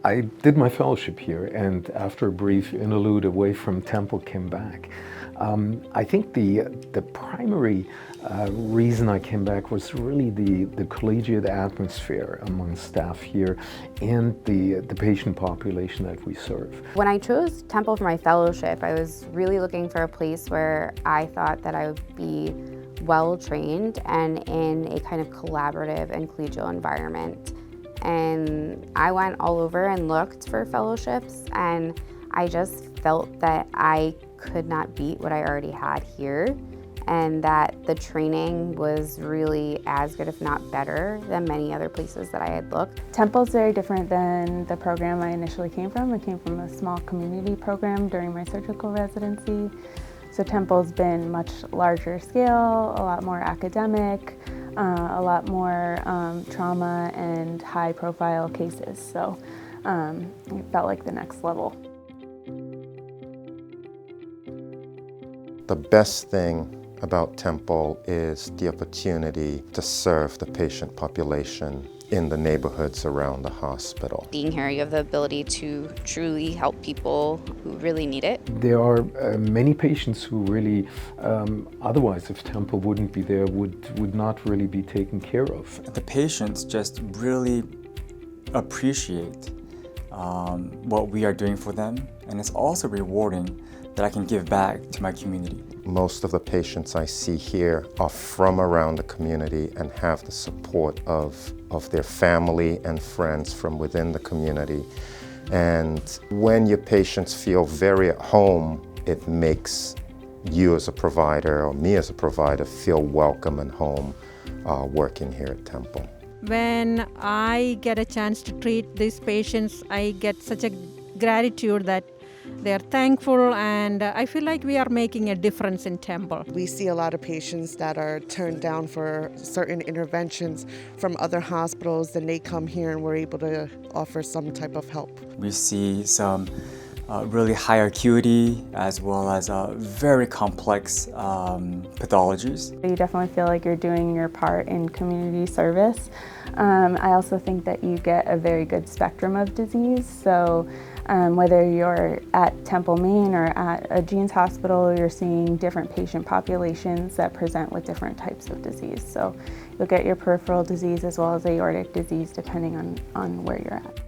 I did my fellowship here, and after a brief interlude away from Temple, came back. I think the primary reason I came back was really the collegiate atmosphere among staff here and the patient population that we serve. When I chose Temple for my fellowship, I was really looking for a place where I thought that I would be well trained and in a kind of collaborative and collegial environment. And I went all over and looked for fellowships, and I just felt that I could not beat what I already had here, and that the training was really as good, if not better, than many other places that I had looked. Temple's very different than the program I initially came from. I came from a small community program during my surgical residency. So Temple's been much larger scale, a lot more academic, a lot more trauma and high profile cases. So it felt like the next level. The best thing about Temple is the opportunity to serve the patient population in the neighborhoods around the hospital. Being here, you have the ability to truly help people who really need it. There are many patients who really, otherwise if Temple wouldn't be there, would not really be taken care of. The patients just really appreciate what we are doing for them, and it's also rewarding that I can give back to my community. Most of the patients I see here are from around the community and have the support of their family and friends from within the community. And when your patients feel very at home, it makes you as a provider or me as a provider feel welcome and home working here at Temple. When I get a chance to treat these patients, I get such a gratitude that they're thankful, and I feel like we are making a difference in Temple. We see a lot of patients that are turned down for certain interventions from other hospitals, and they come here and we're able to offer some type of help. We see some really high acuity as well as very complex pathologies. You definitely feel like you're doing your part in community service. I also think that you get a very good spectrum of disease. So whether you're at Temple, Maine or at a Jeans hospital, you're seeing different patient populations that present with different types of disease. So you'll get your peripheral disease as well as aortic disease depending on where you're at.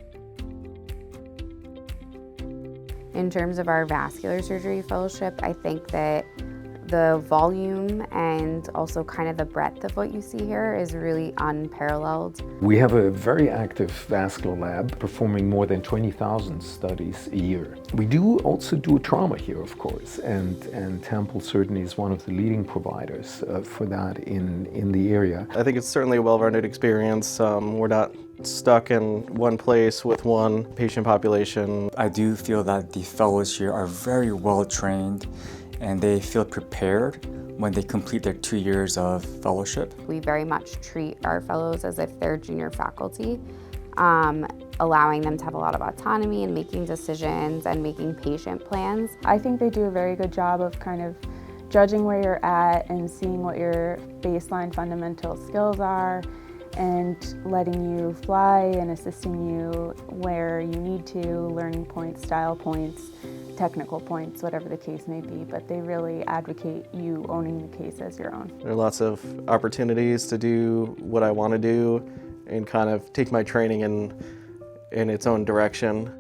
In terms of our vascular surgery fellowship, I think that the volume and also kind of the breadth of what you see here is really unparalleled. We have a very active vascular lab performing more than 20,000 studies a year. We do also do trauma here, of course, and Temple certainly is one of the leading providers for that in the area. I think it's certainly a well-rounded experience. We're not stuck in one place with one patient population. I do feel that the fellows here are very well trained, and they feel prepared when they complete their 2 years of fellowship. We very much treat our fellows as if they're junior faculty, allowing them to have a lot of autonomy in making decisions and making patient plans. I think they do a very good job of kind of judging where you're at and seeing what your baseline fundamental skills are and letting you fly and assisting you where you need to, learning points, style points, technical points, whatever the case may be, but they really advocate you owning the case as your own. There are lots of opportunities to do what I want to do and kind of take my training in its own direction.